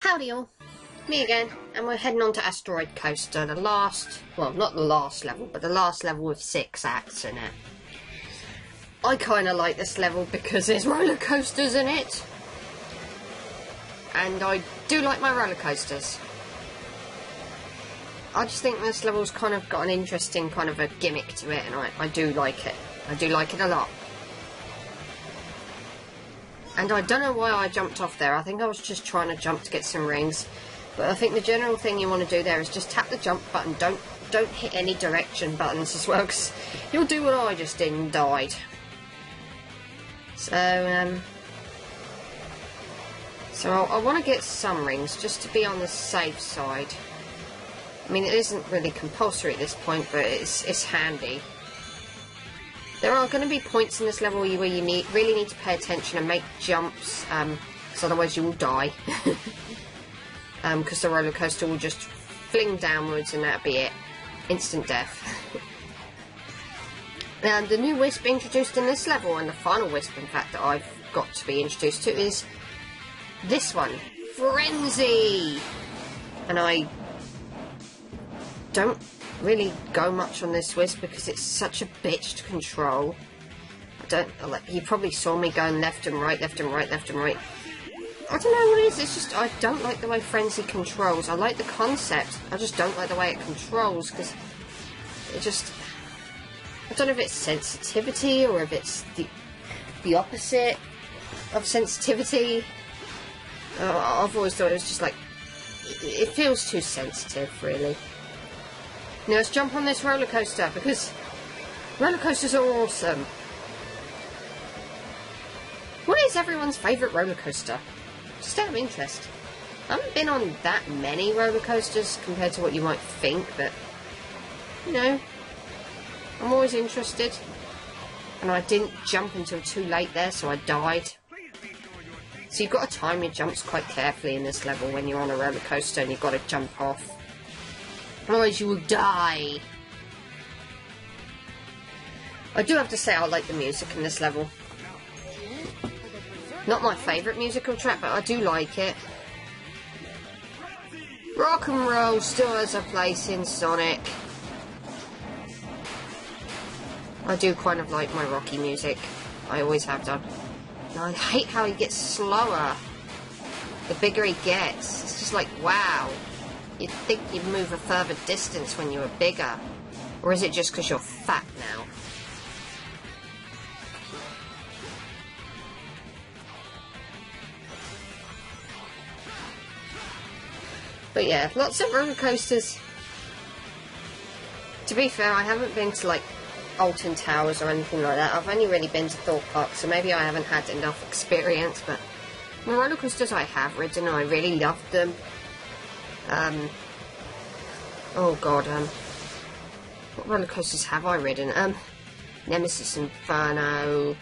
Howdy all, me again, and we're heading on to Asteroid Coaster, the last, well not the last level, but the last level with 6 acts in it. I kinda like this level because there's roller coasters in it, and I do like my roller coasters. I just think this level's kind of got an interesting kind of a gimmick to it, and I do like it. I do like it a lot. And I don't know why I jumped off there. I think I was just trying to jump to get some rings. But I think the general thing you want to do there is just tap the jump button. Don't hit any direction buttons as well, because you'll do what I just did and died. So I want to get some rings just to be on the safe side. I mean, it isn't really compulsory at this point, but it's handy. There are going to be points in this level where you really need to pay attention and make jumps, because otherwise you will die. Because the roller coaster will just fling downwards and that'll be it. Instant death. And the new wisp introduced in this level, and the final wisp in fact that I've got to be introduced to, is this one, Frenzy! And I don't really go much on this wisp because it's such a bitch to control. You probably saw me going left and right, left and right, left and right. I don't know what it is, it's just I don't like the way Frenzy controls. I like the concept, I just don't like the way it controls, because it just, I don't know if it's sensitivity or if it's the opposite of sensitivity. I've always thought it was just like, it feels too sensitive really. Now let's jump on this roller coaster, because roller coasters are awesome. What is everyone's favourite roller coaster? Just out of interest. I haven't been on that many roller coasters compared to what you might think, but you know, I'm always interested. And I didn't jump until too late there, so I died. So you've got to time your jumps quite carefully in this level when you're on a roller coaster and you've got to jump off. Otherwise you will die. I do have to say I like the music in this level. Not my favourite musical track, but I do like it. Rock and roll still has a place in Sonic. I do kind of like my rocky music. I always have done. And I hate how he gets slower the bigger he gets. It's just like, wow. You'd think you'd move a further distance when you were bigger. Or is it just because you're fat now? But yeah, lots of roller coasters. To be fair, I haven't been to like Alton Towers or anything like that. I've only really been to Thorpe Park, so maybe I haven't had enough experience, but the roller coasters I have ridden, I really loved them. Oh god, what roller coasters have I ridden? Nemesis Inferno,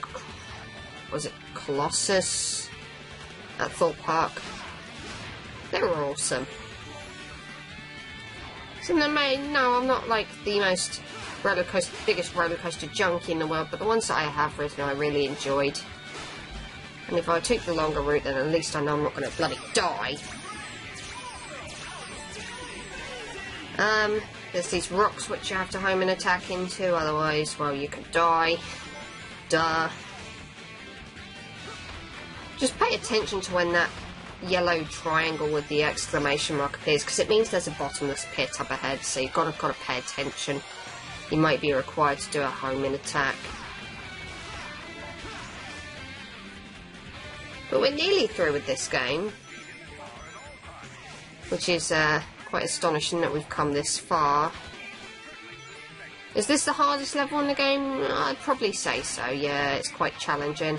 was it Colossus at Thorpe Park? They were awesome. So no, I'm not like the biggest roller coaster junkie in the world, but the ones that I have ridden I really enjoyed. And if I took the longer route, then at least I know I'm not going to bloody die. There's these rocks which you have to home and attack into, otherwise, well, you could die. Duh. Just pay attention to when that yellow triangle with the exclamation mark appears, because it means there's a bottomless pit up ahead, so you've got to pay attention. You might be required to do a home and attack. But we're nearly through with this game, which is quite astonishing that we've come this far. Is this the hardest level in the game? I'd probably say so, yeah, it's quite challenging.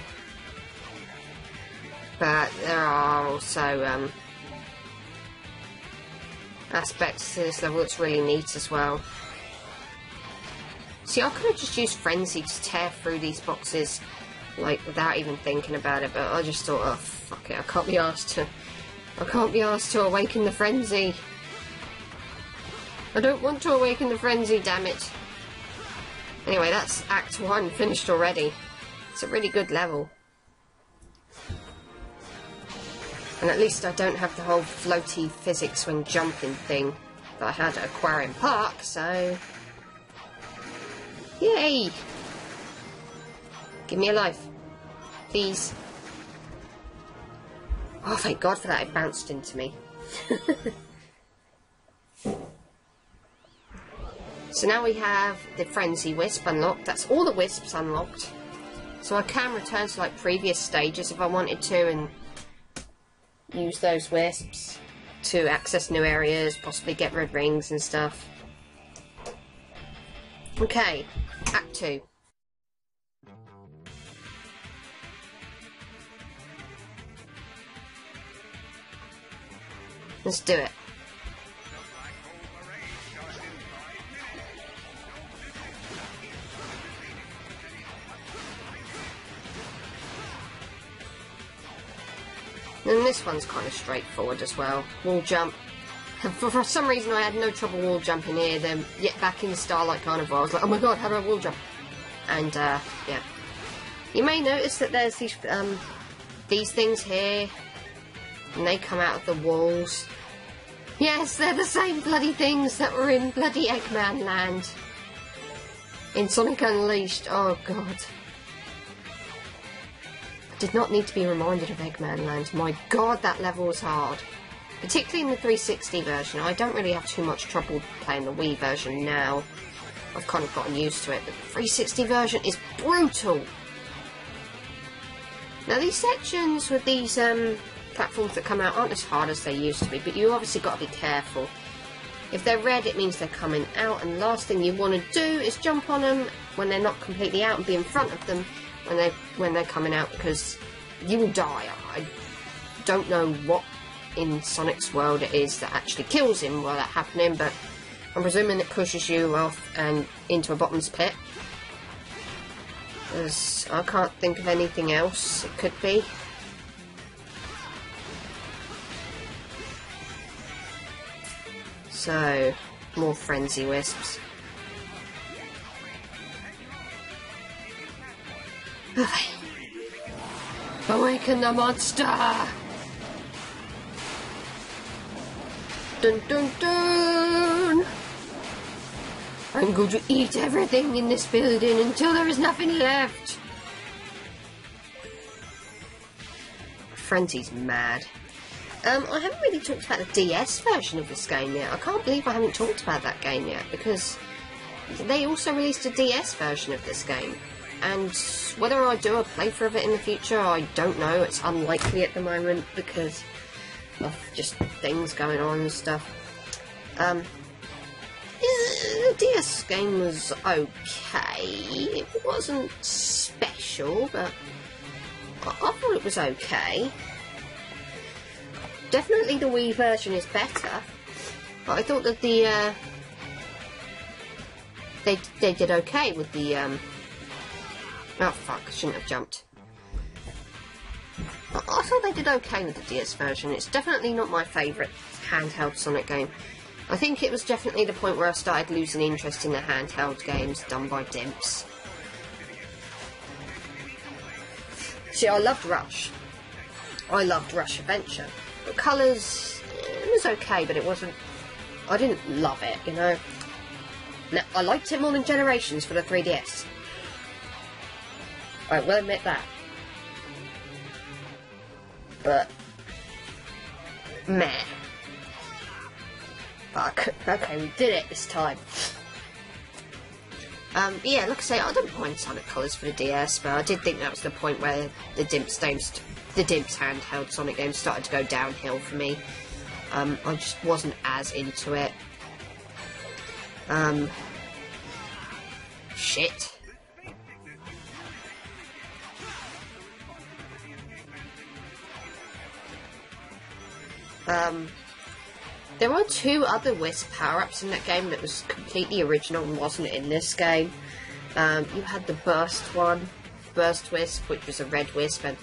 But there are also aspects to this level that's really neat as well. See, I could have just used Frenzy to tear through these boxes, like, without even thinking about it, but I just thought, oh, fuck it, I can't be asked to awaken the Frenzy. I don't want to awaken the Frenzy, damn it. Anyway, that's Act 1 finished already. It's a really good level. And at least I don't have the whole floaty physics when jumping thing that I had at Aquarium Park, so... Yay! Give me a life. Please. Oh, thank God for that, it bounced into me. So now we have the Frenzy Wisp unlocked. That's all the wisps unlocked. So I can return to like previous stages if I wanted to and use those wisps to access new areas, possibly get red rings and stuff. Okay, Act 2. Let's do it. And this one's kind of straightforward as well. Wall jump. For some reason I had no trouble wall jumping here, then yet back in the Starlight Carnival I was like, oh my god, how do I wall jump? And yeah. You may notice that there's these things here, and they come out of the walls. Yes, they're the same bloody things that were in bloody Eggman Land. In Sonic Unleashed, oh god. Did not need to be reminded of Eggman Land. My god, that level was hard. Particularly in the 360 version. I don't really have too much trouble playing the Wii version now. I've kind of gotten used to it, but the 360 version is brutal! Now these sections with these platforms that come out aren't as hard as they used to be, but you obviously got to be careful. If they're red, it means they're coming out, and the last thing you want to do is jump on them when they're not completely out and be in front of them when they're coming out, because you will die. I don't know what in Sonic's world it is that actually kills him while that's happening, but I'm presuming it pushes you off and into a bottomless pit. Because I can't think of anything else it could be. So, more Frenzy Wisps. Awaken the monster! Dun dun dun! I'm going to eat everything in this building until there is nothing left! Frenzy's mad. I haven't really talked about the DS version of this game yet. I can't believe I haven't talked about that game yet, because they also released a DS version of this game. And whether I do a playthrough of it in the future, I don't know. It's unlikely at the moment because of just things going on and stuff. The DS game was okay. It wasn't special, but I thought it was okay. Definitely the Wii version is better. But I thought that the they did okay with the oh fuck, I shouldn't have jumped. I thought they did okay with the DS version. It's definitely not my favourite handheld Sonic game. I think it was definitely the point where I started losing interest in the handheld games done by dimps. See, I loved Rush. I loved Rush Adventure. The colours, it was okay, but it wasn't... I didn't love it, you know. Now, I liked it more than Generations for the 3DS. I will admit that. But... meh. Fuck. Okay, we did it this time. Yeah, like I say, I don't mind Sonic Colors for the DS, but I did think that was the point where the Dimps handheld Sonic games started to go downhill for me. I just wasn't as into it. Shit. There were two other Wisp power-ups in that game that was completely original and wasn't in this game. You had the Burst one, Burst Wisp, which was a red Wisp, and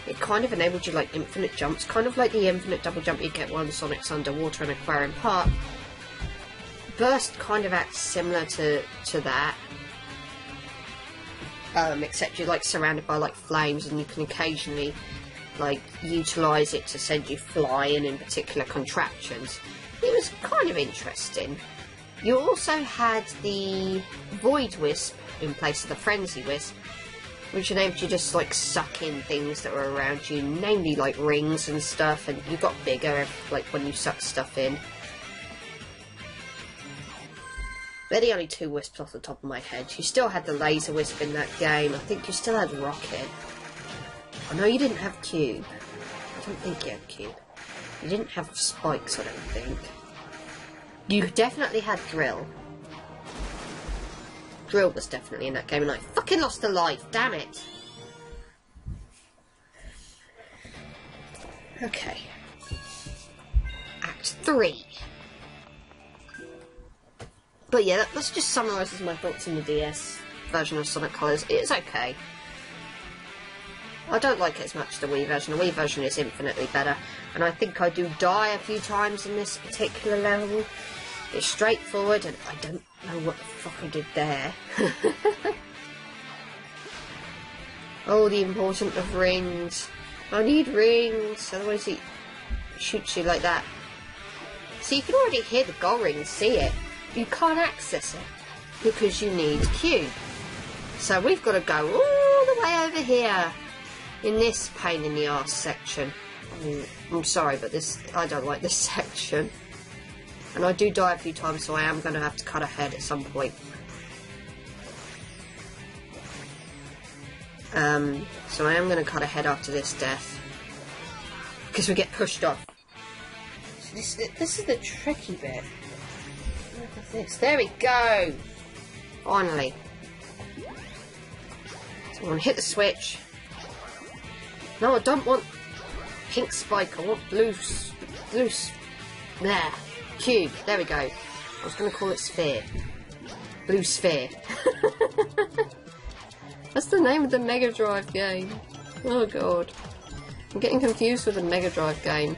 it kind of enabled you like infinite jumps, kind of like the infinite double jump you get while the Sonic's underwater in Aquarium Park. Burst kind of acts similar to that. Except you're like surrounded by like flames and you can occasionally like utilise it to send you flying in particular contraptions. It was kind of interesting. You also had the Void Wisp in place of the Frenzy Wisp, which enabled you to just like suck in things that were around you, namely like rings and stuff, and you got bigger like when you sucked stuff in. They're the only two wisps off the top of my head. You still had the Laser Wisp in that game. I think you still had Rocket. I know you didn't have Cube. I don't think you had Cube. You didn't have Spikes, I don't think. You definitely had Drill. Drill was definitely in that game, and I fucking lost a life, damn it! Okay. Act 3. But yeah, that just summarises my thoughts on the DS version of Sonic Colors. It's okay. I don't like it as much as the Wii version. The Wii version is infinitely better, and I think I do die a few times in this particular level. It's straightforward, and I don't know what the fuck I did there. Oh, the importance of rings. I need rings, otherwise he shoots you like that. So you can already hear the gold ring, see it. You can't access it, because you need Cube. So we've got to go all the way over here, in this pain in the arse section. I'm sorry, but I don't like this section. And I do die a few times, so I am going to have to cut ahead at some point. So I am going to cut ahead after this death. Because we get pushed off. So this is the tricky bit. Look at this. There we go! Finally. So I'm going to hit the switch. No, I don't want pink spike. I want blue. There. Cube. There we go. I was going to call it sphere. Blue sphere. That's the name of the Mega Drive game. Oh god. I'm getting confused with the Mega Drive game.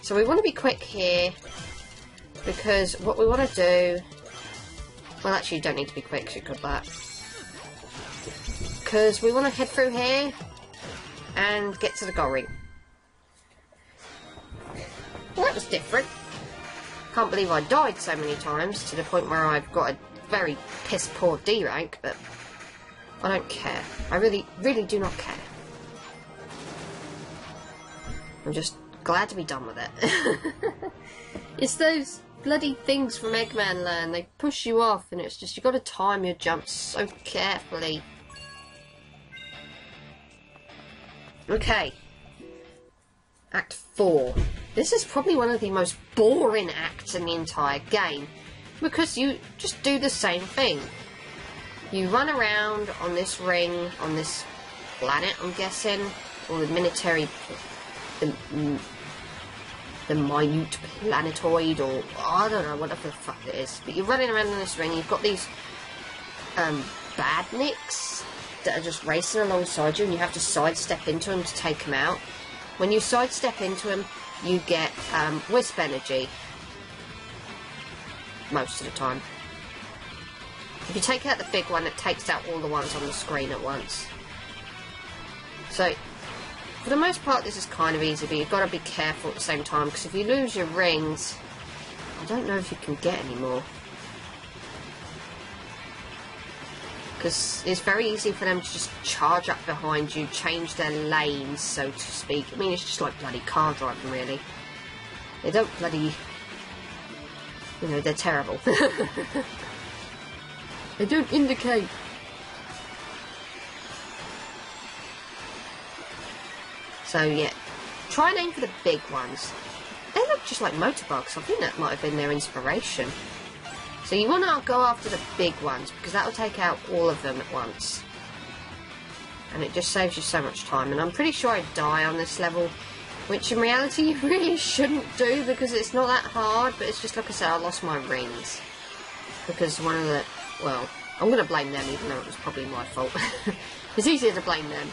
So we want to be quick here, because what we want to do... Well, actually you don't need to be quick, you got that. Because we want to head through here and get to the goal ring. Well, that was different. Can't believe I died so many times to the point where I've got a very piss poor D rank, but I don't care. I really, really do not care. I'm just glad to be done with it. It's those bloody things from Eggman Land. They push you off, and it's just, you've got to time your jumps so carefully. Okay. Act 4. This is probably one of the most boring acts in the entire game, because you just do the same thing. You run around on this ring, on this planet, I'm guessing, or the military, the minute planetoid, or I don't know, whatever the fuck it is. But you're running around on this ring, you've got these badniks that are just racing alongside you, and you have to sidestep into them to take them out. When you sidestep into them, you get Wisp Energy. Most of the time. If you take out the big one, it takes out all the ones on the screen at once. So, for the most part, this is kind of easy, but you've got to be careful at the same time, because if you lose your rings, I don't know if you can get any more. Because it's very easy for them to just charge up behind you, change their lanes, so to speak. I mean, it's just like bloody car driving, really. They don't bloody... You know, they're terrible. They don't indicate. So, yeah. Try and aim for the big ones. They look just like motorbugs. I think that might have been their inspiration. So you want to go after the big ones, because that will take out all of them at once. And it just saves you so much time. And I'm pretty sure I die on this level, which in reality you really shouldn't do, because it's not that hard, but it's just like I said, I lost my rings. Because one of the... Well, I'm going to blame them, even though it was probably my fault. It's easier to blame them.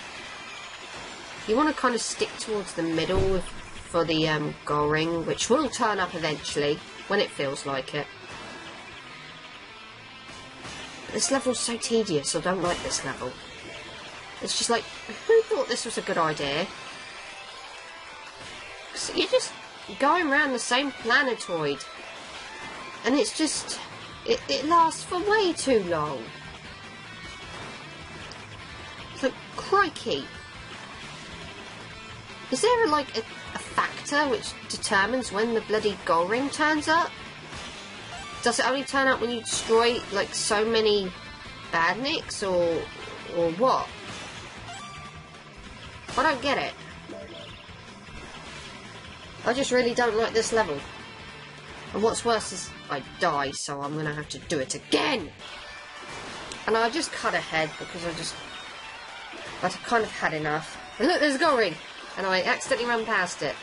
You want to kind of stick towards the middle for the goal ring, which will turn up eventually, when it feels like it. This level's so tedious, I don't like this level. It's just like, who thought this was a good idea? blocks. You're just going around the same planetoid. And it's just... It lasts for way too long. It's like, crikey. Is there like a factor which determines when the bloody gold ring turns up? Does it only turn up when you destroy like so many badniks or what? I don't get it. I just really don't like this level. And what's worse is I die, so I'm gonna have to do it again. And I just cut ahead because I'd kind of had enough. And look, there's a gold ring! And I accidentally ran past it.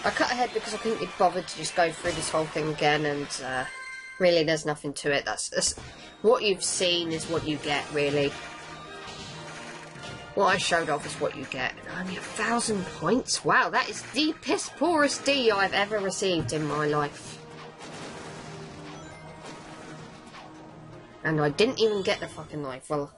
I cut ahead because I couldn't be bothered to just go through this whole thing again, and really there's nothing to it. That's what you've seen is what you get, really. What I showed off is what you get. Only 1,000 points? Wow, that is the piss poorest D I've ever received in my life. And I didn't even get the fucking knife. Well...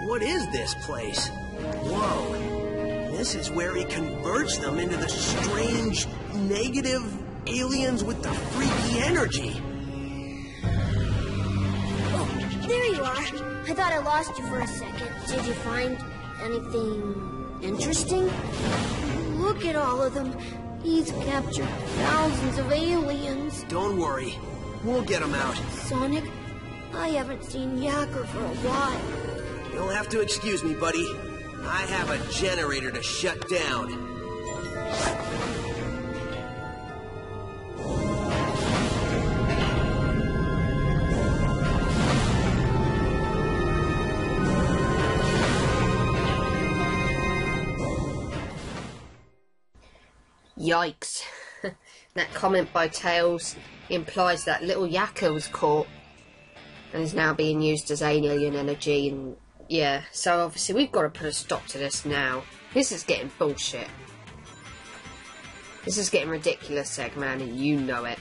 What is this place? Whoa. This is where he converts them into the strange, negative aliens with the freaky energy. Oh, there you are. I thought I lost you for a second. Did you find anything interesting? Look at all of them. He's captured thousands of aliens. Don't worry. We'll get them out. Sonic, I haven't seen Yacker for a while. You'll have to excuse me, buddy. I have a generator to shut down. Yikes. That comment by Tails implies that little Yacker was caught and is now being used as alien energy, and yeah, so obviously we've got to put a stop to this now. This is getting bullshit. This is getting ridiculous, Eggman, and you know it.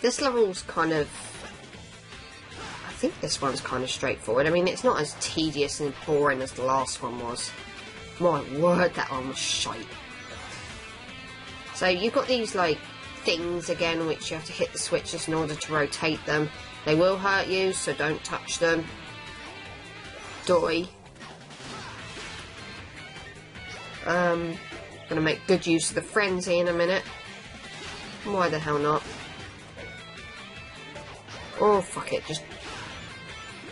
This level's kind of... I think this one's kind of straightforward. I mean, it's not as tedious and boring as the last one was. My word, that one was shite. So you've got these, like, things again, which you have to hit the switches in order to rotate them. They will hurt you, so don't touch them. Doi. Gonna make good use of the frenzy in a minute. Why the hell not? Oh, fuck it, just...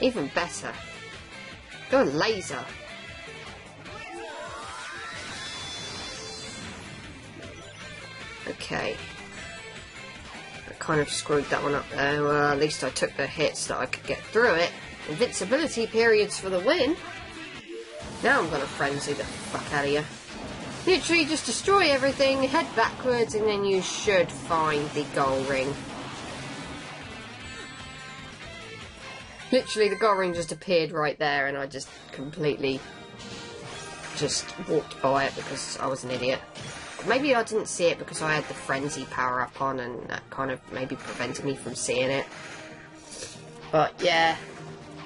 even better. Go laser. Okay. I kind of screwed that one up there. Well, at least I took the hits that I could get through it. Invincibility periods for the win. Now I'm gonna frenzy the fuck out of you. Literally just destroy everything, head backwards, and then you should find the gold ring. Literally the gold ring just appeared right there, and I just completely just walked by it because I was an idiot. Maybe I didn't see it because I had the frenzy power up on, and that kind of maybe prevented me from seeing it. But yeah,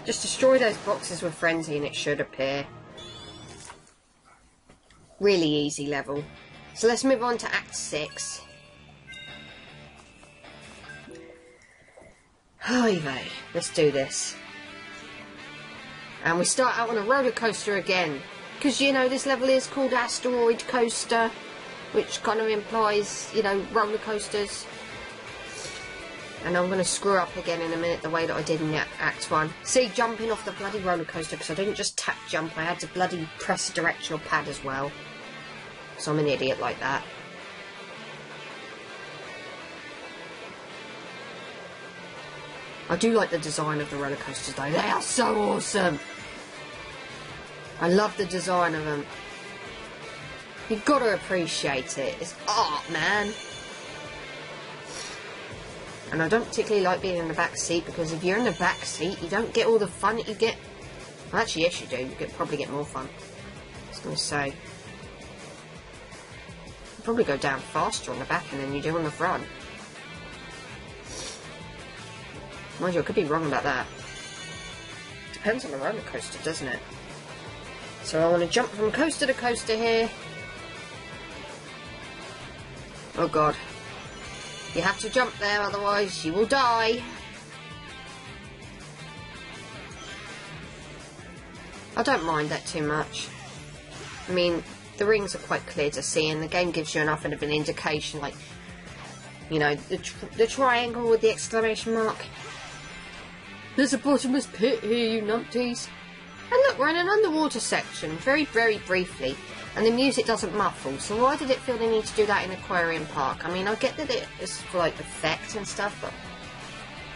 just destroy those boxes with frenzy and it should appear. Really easy level. So let's move on to Act 6. Oy vey, let's do this. And we start out on a roller coaster again. Because, you know, this level is called Asteroid Coaster, which kind of implies, you know, roller coasters. And I'm going to screw up again in a minute the way that I did in Act 1. See, jumping off the bloody roller coaster, because I didn't just tap jump, I had to bloody press a directional pad as well. So I'm an idiot like that. I do like the design of the roller coasters though, they are so awesome! I love the design of them. You've got to appreciate it. It's art, man. And I don't particularly like being in the back seat, because if you're in the back seat, you don't get all the fun that you get. Well, actually, yes, you do. You probably get more fun. I was going to say. You probably go down faster on the back than you do on the front. Mind you, I could be wrong about that. depends on the roller coaster, doesn't it? So I want to jump from coaster to coaster here. Oh god. You have to jump there, otherwise you will die. I don't mind that too much. I mean, the rings are quite clear to see, and the game gives you enough of an indication, like, you know, the triangle with the exclamation mark. There's a bottomless pit here, you numpties. And look, we're in an underwater section, very, very briefly, and the music doesn't muffle, so why did it feel the need to do that in Aquarium Park? I mean, I get that it is for, like, effect and stuff, but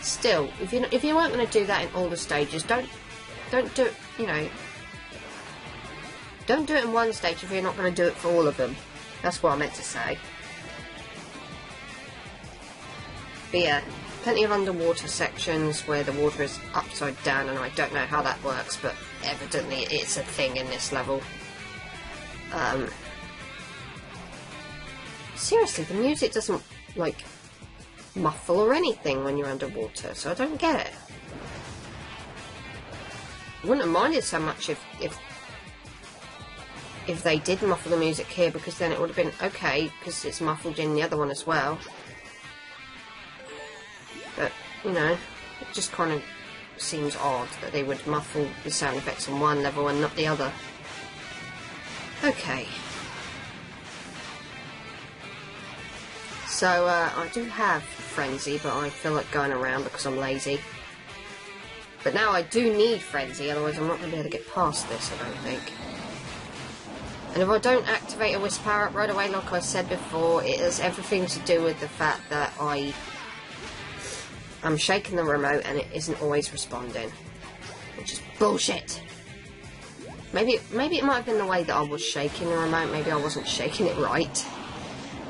still, if you weren't going to do that in all the stages, don't do it, you know, don't do it in one stage if you're not going to do it for all of them. That's what I meant to say. But yeah, plenty of underwater sections where the water is upside down, and I don't know how that works, but evidently it's a thing in this level. Seriously, the music doesn't, like, muffle or anything when you're underwater, so I don't get it. I wouldn't have minded so much if they did muffle the music here, because then it would have been okay, because it's muffled in the other one as well. But, you know, it just kind of seems odd that they would muffle the sound effects on one level and not the other. Okay. So, I do have Frenzy, but I feel like going around because I'm lazy. But now I do need Frenzy, otherwise I'm not going to be able to get past this, I don't think. And if I don't activate a Wisp power-up right away, like I said before, it has everything to do with the fact that I'm shaking the remote and it isn't always responding. Which is bullshit. Maybe it might have been the way that I was shaking the remote, maybe I wasn't shaking it right.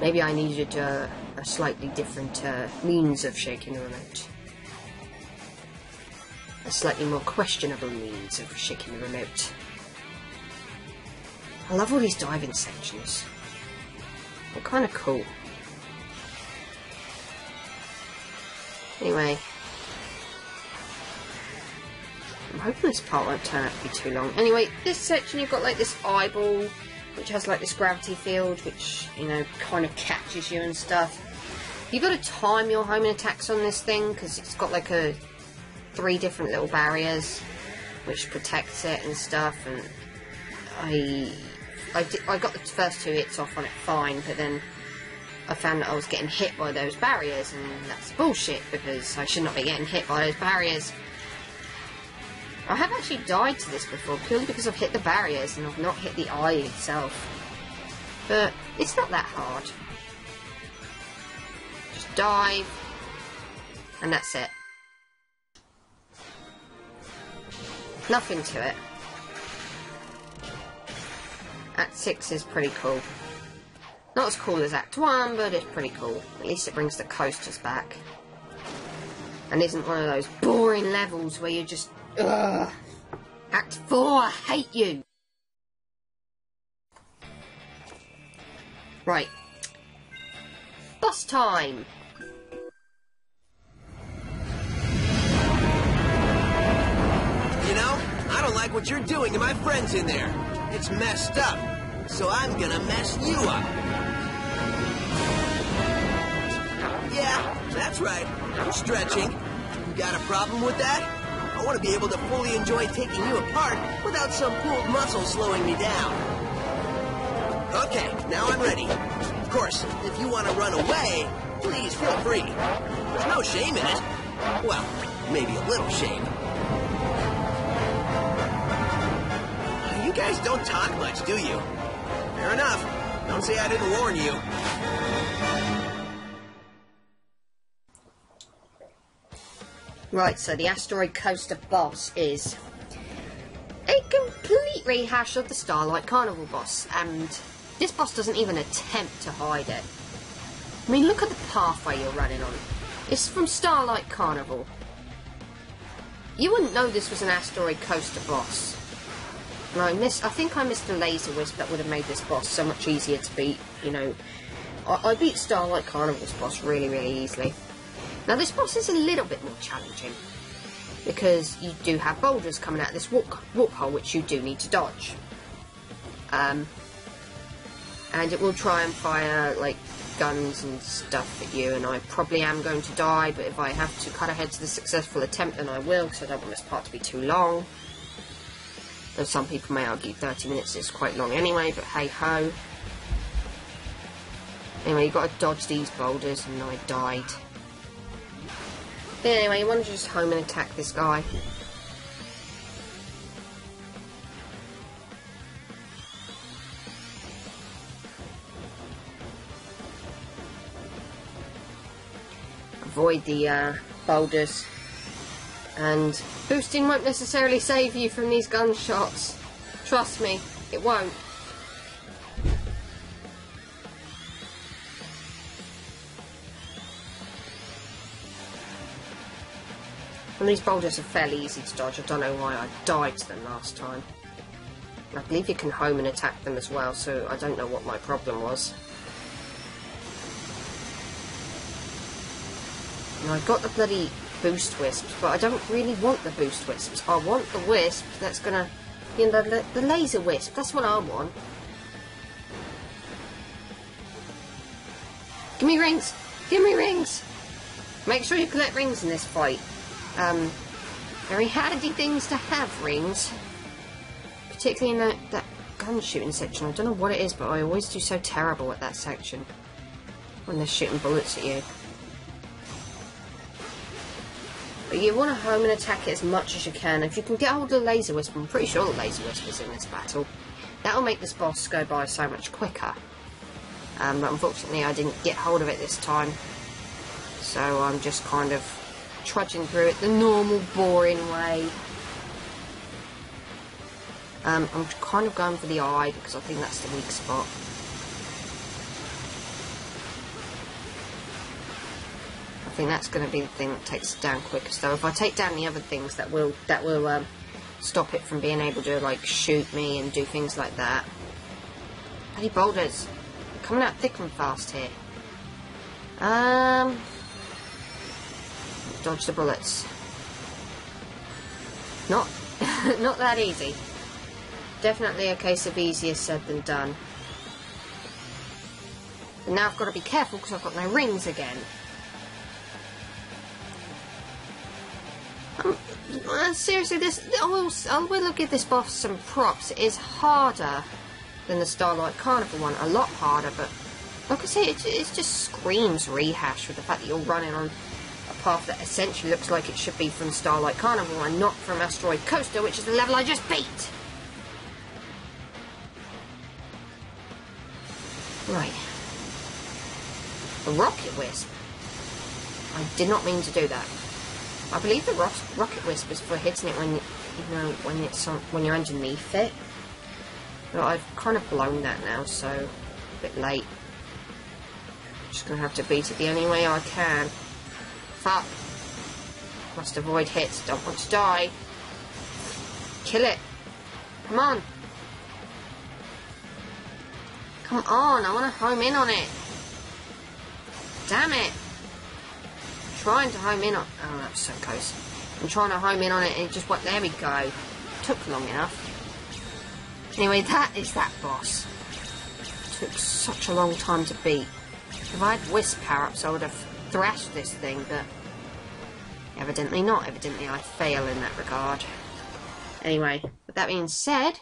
Maybe I needed a slightly different means of shaking the remote. A slightly more questionable means of shaking the remote. I love all these diving sections. They're kind of cool. Anyway. I'm hoping this part won't turn out to be too long. Anyway, this section you've got like this eyeball, which has like this gravity field, which, you know, kind of catches you and stuff. You've got to time your homing attacks on this thing, because it's got like 3 different little barriers, which protects it and stuff, and I got the first 2 hits off on it fine, but then I found that I was getting hit by those barriers, and that's bullshit, because I should not be getting hit by those barriers. I have actually died to this before, purely because I've hit the barriers, and I've not hit the eye itself. But it's not that hard. Just dive, and that's it. Nothing to it. Act 6 is pretty cool. Not as cool as Act 1, but it's pretty cool. At least it brings the coasters back. And isn't one of those boring levels where you're just... Ugh! Act 4, I hate you! Right. Bus time! You know, I don't like what you're doing to my friends in there. It's messed up, so I'm gonna mess you up. Yeah, that's right. I'm stretching. You got a problem with that? I want to be able to fully enjoy taking you apart without some pulled muscle slowing me down. Okay, now I'm ready. Of course, if you want to run away, please feel free. There's no shame in it. Well, maybe a little shame. You guys don't talk much, do you? Fair enough. Don't say I didn't warn you. Right, so the Asteroid Coaster boss is a complete rehash of the Starlight Carnival boss, and this boss doesn't even attempt to hide it. I mean, look at the pathway you're running on. It's from Starlight Carnival. You wouldn't know this was an Asteroid Coaster boss. And I think I missed a laser wisp that would have made this boss so much easier to beat, you know. I beat Starlight Carnival's boss really, really easily. Now this boss is a little bit more challenging. because you do have boulders coming out of this warp hole, which you do need to dodge. And it will try and fire, like, guns and stuff at you, and I probably am going to die, but if I have to cut ahead to the successful attempt, then I will, because I don't want this part to be too long. Though some people may argue 30 minutes is quite long anyway, but hey-ho. Anyway, you've got to dodge these boulders, and I died. But anyway, you want to just home and attack this guy. Avoid the boulders, and boosting won't necessarily save you from these gunshots. Trust me, it won't. And these boulders are fairly easy to dodge. I don't know why I died to them last time. I believe you can home and attack them as well, so I don't know what my problem was. And I got the bloody boost wisps, but I don't really want the boost wisps. I want the wisp that's gonna, you know, the laser wisp. That's what I want. Give me rings! Give me rings! Make sure you collect rings in this fight. Very handy things to have, rings. Particularly in that gun shooting section. I don't know what it is, but I always do so terrible at that section. When they're shooting bullets at you. But you want to home and attack it as much as you can. If you can get hold of the laser wisp, I'm pretty sure the laser wisp is in this battle. That'll make this boss go by so much quicker. But unfortunately I didn't get hold of it this time. So I'm just kind of trudging through it the normal, boring way. I'm kind of going for the eye because I think that's the weak spot. I think that's going to be the thing that takes it down quickest. Though if I take down the other things, that will stop it from being able to like shoot me and do things like that. Bloody boulders, they're coming out thick and fast here. Dodge the bullets. Not not that easy. Definitely a case of easier said than done. And now I've got to be careful because I've got no rings again. Seriously, I will give this boss some props. It is harder than the Starlight Carnival one, a lot harder, but like I say, it just screams rehash with the fact that you're running on a path that essentially looks like it should be from Starlight Carnival and not from Asteroid Coaster, which is the level I just beat. Right. A Rocket Wisp. I did not mean to do that. I believe the Rocket Wisp is for hitting it when when you're underneath it. But I've kind of blown that now, so a bit late. Just gonna have to beat it the only way I can. Fuck. Must avoid hits. Don't want to die. Kill it. Come on. Come on. I want to home in on it. Damn it. Trying to home in on... Oh, that was so close. I'm trying to home in on it and it just went... There we go. Took long enough. Anyway, that is that boss. Took such a long time to beat. If I had Wisp power-ups, I would have thrashed this thing, but... Evidently not. Evidently I fail in that regard. Anyway, with that being said,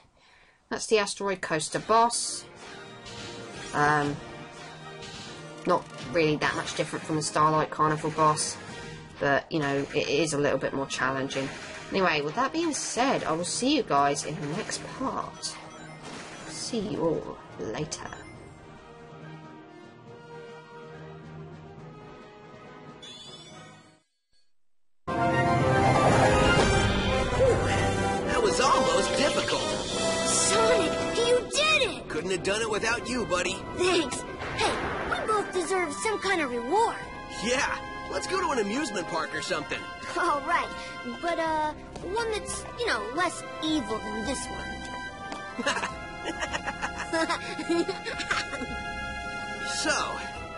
that's the Asteroid Coaster boss. Not really that much different from the Starlight Carnival boss, but, you know, it is a little bit more challenging. Anyway, with that being said, I will see you guys in the next part. See you all later. That was almost difficult. Sonic, you did it! Couldn't have done it without you, buddy. Thanks. Hey, we both deserve some kind of reward. Yeah, let's go to an amusement park or something. All right, but one that's, you know, less evil than this one. So,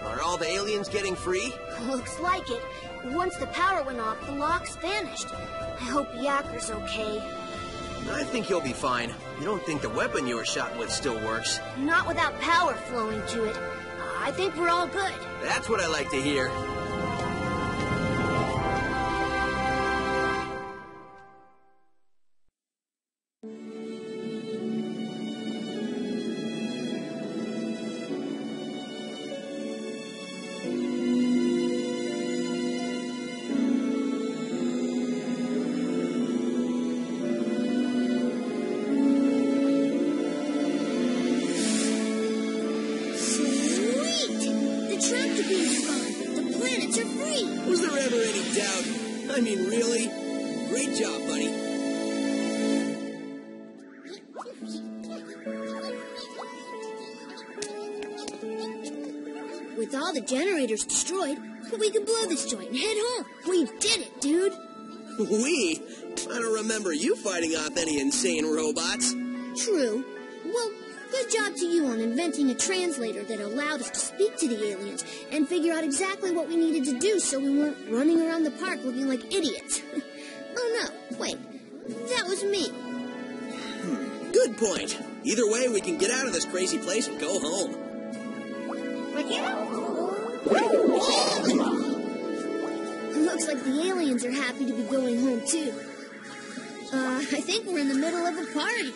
are all the aliens getting free? Looks like it. Once the power went off, the locks vanished. I hope Yakker's okay. I think he'll be fine. You don't think the weapon you were shot with still works? Not without power flowing to it. I think we're all good. That's what I like to hear. Was there ever any doubt? I mean, really? Great job, buddy. With all the generators destroyed, we could blow this joint and head home. We did it, dude. We? I don't remember you fighting off any insane robots. True. Well, good job to you on inventing a translator that allowed us to speak to the aliens and figure out exactly what we needed to do so we weren't running around the park looking like idiots. Oh, no. Wait. That was me. Good point. Either way, we can get out of this crazy place and go home. Looks like the aliens are happy to be going home, too. I think we're in the middle of a party.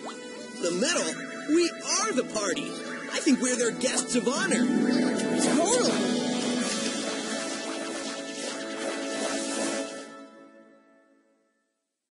The middle? We are the party. I think we're their guests of honor. Totally.